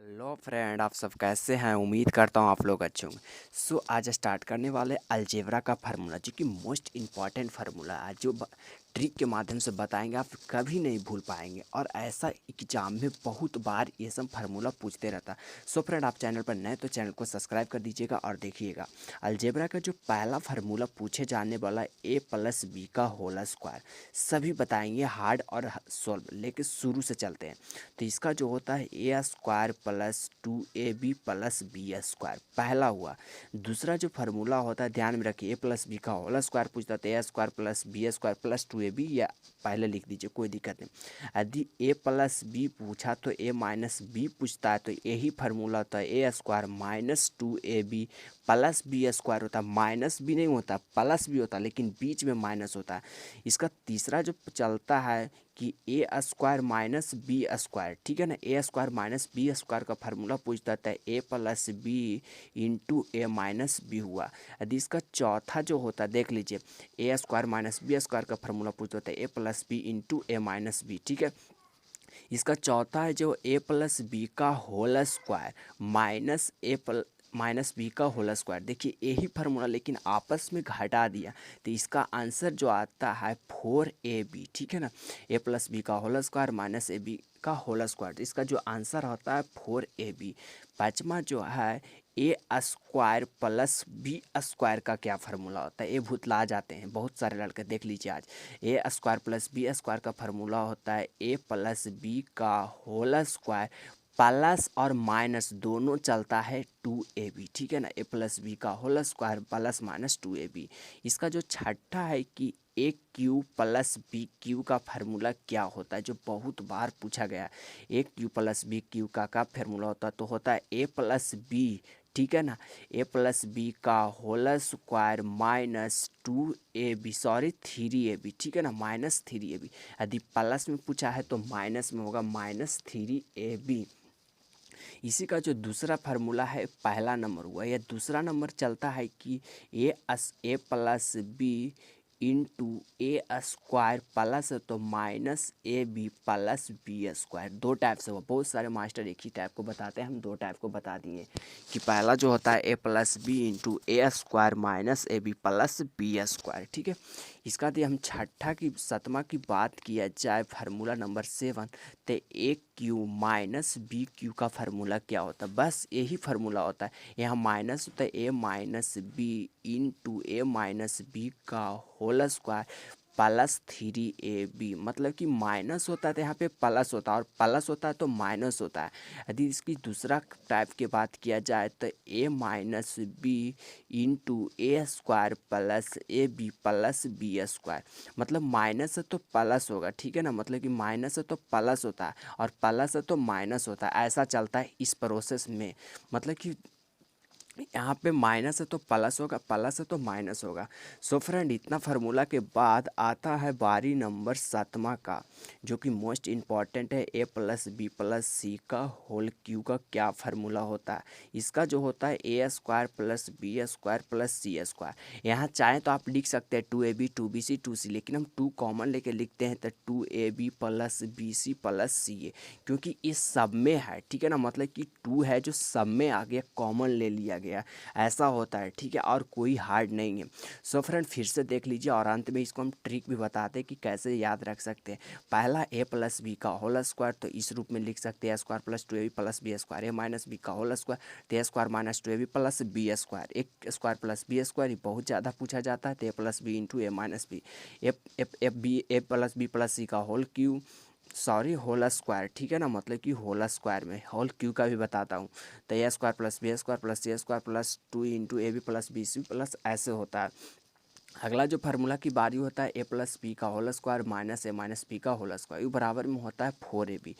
Hello friend, आप सब कैसे हैं? उम्मीद करता हूँ आप लोग अच्छे होंगे। आज स्टार्ट करने वाले अलजेब्रा का फार्मूला, जो कि मोस्ट इम्पॉर्टेंट फार्मूला है, जो ट्रिक के माध्यम से बताएंगे, आप कभी नहीं भूल पाएंगे। और ऐसा एग्जाम में बहुत बार ये सब फार्मूला पूछते रहता है। फ्रेंड, आप चैनल पर नए तो चैनल को सब्सक्राइब कर दीजिएगा और देखिएगा। अलजेब्रा का जो पहला फार्मूला पूछे जाने वाला ए प्लस बी का होल स्क्वायर, सभी बताएंगे हार्ड और सोल्व, लेके शुरू से चलते हैं। तो इसका जो होता है A square plus 2ab plus B square, पहला हुआ। दूसरा जो फार्मूला होता है, ध्यान में रखिए, ए प्लस बी का होल स्क्वायर पूछता है तो A square plus B square plus 2ab, या पहले लिख दीजिए, कोई दिक्कत नहीं। यदि ए प्लस बी पूछा तो ए माइनस बी पूछता है, तो यही फार्मूला होता है A square minus 2ab plus B square होता है। माइनस भी नहीं होता, प्लस भी होता है, लेकिन बीच में माइनस होता है। इसका तीसरा जो चलता है कि ए स्क्वायर माइनस बी स्क्वायर, ठीक है ना, ए स्क्वायर माइनस बी स्क्वायर का फार्मूला पूछता था ए plus B into A minus B हुआ। यदि इसका चौथा जो होता है, देख लीजिए, ए स्क्वायर माइनस बी स्क्वायर का फार्मूला पूछता था ए plus B into A minus B, ठीक है। इसका चौथा है जो ए प्लस बी का होल स्क्वायर माइनस बी का होल स्क्वायर। देखिए यही फार्मूला, लेकिन आपस में घटा दिया, तो इसका आंसर जो आता है 4ab, ठीक है ना। ए प्लस बी का होल स्क्वायर माइनस ए बी का होल स्क्वायर, इसका जो आंसर होता है 4ab। पाँचवा जो है A square plus B square का क्या फार्मूला होता है, ये भुतला जाते हैं बहुत सारे लड़के, देख लीजिए आज। A square plus B square का फार्मूला होता है ए प्लस बी का होल स्क्वायर प्लस और माइनस दोनों चलता है 2ab, ठीक है ना। ए प्लस बी का whole square plus minus 2ab। इसका जो छठा है कि A cube plus B cube का फार्मूला क्या होता है, जो बहुत बार पूछा गया है। A cube plus B cube का फार्मूला होता है, तो होता है ए प्लस बी, ठीक है ना, ए प्लस बी का whole square minus 2ab, sorry 3ab, ठीक है ना, माइनस 3ab। यदि प्लस में पूछा है तो माइनस में होगा माइनस 3ab। इसी का जो दूसरा फार्मूला है, पहला नंबर हुआ, या दूसरा नंबर चलता है कि A plus B into A square plus है तो माइनस ए बी प्लस बी स्क्वायर। दो टाइप से हुआ, बहुत सारे मास्टर एक ही टाइप को बताते हैं, हम दो टाइप को बता दिए कि पहला जो होता है A plus B into A square minus A B plus B square, ठीक है। इसका यदि हम छठा की सतमा की बात किया जाए, फार्मूला नंबर 7, तो a Q minus B cube का फार्मूला क्या होता है, बस यही फार्मूला होता है। यहाँ माइनस होता है ए minus B into A minus B का होल स्क्वायर प्लस 3ab, मतलब कि माइनस होता है तो यहाँ पे प्लस होता है, और प्लस होता है तो माइनस होता है। यदि इसकी दूसरा टाइप की बात किया जाए तो A minus B into A square plus A B plus B square, मतलब माइनस है तो प्लस होगा, ठीक है ना, मतलब कि माइनस है तो प्लस होता है और प्लस है तो माइनस होता है, ऐसा चलता है इस प्रोसेस में। मतलब कि यहाँ पे माइनस है तो प्लस होगा, प्लस है तो माइनस होगा। फ्रेंड, इतना फार्मूला के बाद आता है बारी नंबर 7वां का, जो कि मोस्ट इम्पॉर्टेंट है। A plus B plus C का होल क्यू का क्या फार्मूला होता है। इसका जो होता है A square plus B square plus C square. यहाँ चाहें तो आप लिख सकते हैं 2ab 2bc 2c, लेकिन हम 2 कॉमन लेके लिखते हैं तो 2ab प्लस bc प्लस सी, क्योंकि इस सब में है, ठीक है ना, मतलब कि 2 है जो सब में आ गया, कॉमन ले लिया गया, ऐसा होता है, ठीक है, और कोई हार्ड नहीं है। फ्रेंड, फिर से देख लीजिए और अंत में इसको हम ट्रिक भी बताते हैं कि कैसे याद रख सकते हैं। पहला ए प्लस बी का होल स्क्वायर, तो इस रूप में लिख सकते हैं square plus 2ab plus B square. A minus B का होल स्क्वायर, तो A square minus 2ab plus B square. एक स्क्वायर प्लस बी स्क्वायर, ये बहुत ज़्यादा पूछा जाता है, तो ए plus B into A minus B. A plus B plus C का whole cube, sorry whole square, ठीक है ना, मतलब कि होल स्क्वायर में होल क्यू का भी बताता हूँ, तो A square plus B square plus C square plus 2 into A B plus B C plus, ऐसे होता है। अगला जो फार्मूला की बारी होता है ए प्लस बी का whole square minus A minus B का होल स्क्वायर, ये बराबर में होता है 4ab।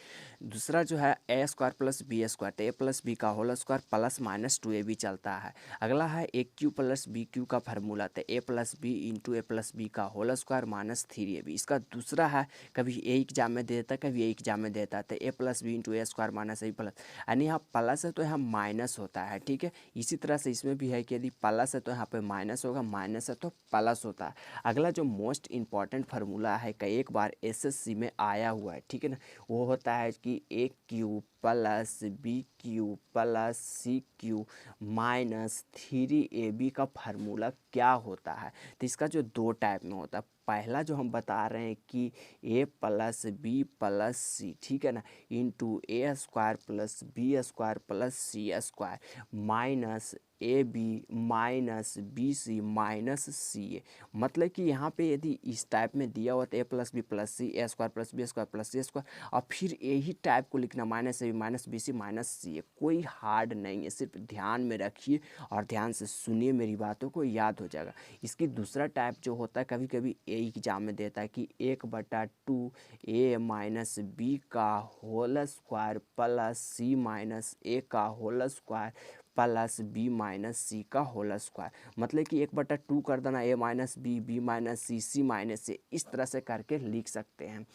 दूसरा जो है A square plus B square, तो ए प्लस बी का whole square plus minus 2ab चलता है। अगला है A cube plus B cube का फार्मूला, तो ए plus B into A plus B का होल स्क्वायर माइनस 3ab। इसका दूसरा है, कभी ए एग्जाम में दे देता है, कभी ए एग्जाम में देता है, तो ए plus B into A square minus A plus, यानी यहाँ प्लस है तो यहाँ माइनस होता है, ठीक है। इसी तरह से इसमें भी है कि यदि प्लस है तो यहाँ पे माइनस होगा, माइनस है तो प्लस होता है। अगला जो मोस्ट इम्पॉर्टेंट फार्मूला है कई एक बार एसएससी में आया हुआ है, ठीक है ना, वो होता है कि A cube plus B cube plus C cube minus 3ab का फार्मूला क्या होता है। तो इसका जो दो टाइप में होता है, पहला जो हम बता रहे हैं कि A plus B plus C, ठीक है ना, into A square plus B square plus C square minus A B minus B C minus C A. मतलब कि यहाँ पे यदि इस टाइप में दिया हुआ तो ए plus B plus c a square plus B square plus C square, और फिर यही टाइप को लिखना minus A B minus B C minus C a. कोई हार्ड नहीं है, सिर्फ ध्यान में रखिए और ध्यान से सुनिए, मेरी बातों को याद हो जाएगा। इसकी दूसरा टाइप जो होता है, कभी कभी एग्जाम में देता है कि 1/2 ए माइनस बी का whole square plus c minus a का whole square plus b minus c का होल स्क्वायर। मतलब कि 1/2 कर देना a minus b b minus c c minus से, इस तरह से करके लिख सकते हैं।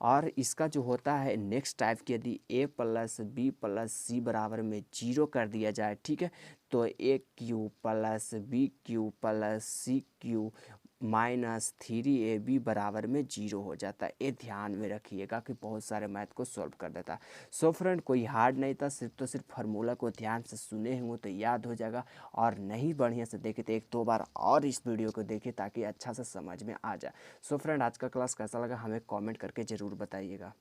और इसका जो होता है नेक्स्ट टाइप की, यदि a plus B plus c बराबर में 0 कर दिया जाए, ठीक है, तो a cube plus B cube plus C cube minus 3ab बराबर में 0 हो जाता है। ये ध्यान में रखिएगा कि बहुत सारे मैथ को सॉल्व कर देता है। सो फ्रेंड, कोई हार्ड नहीं था, सिर्फ फार्मूला को ध्यान से सुने होंगे तो याद हो जाएगा, और नहीं बढ़िया से देखे तो 1-2 बार और इस वीडियो को देखें ताकि अच्छा से समझ में आ जाए। सो फ्रेंड, आज का क्लास कैसा लगा हमें कॉमेंट करके ज़रूर बताइएगा।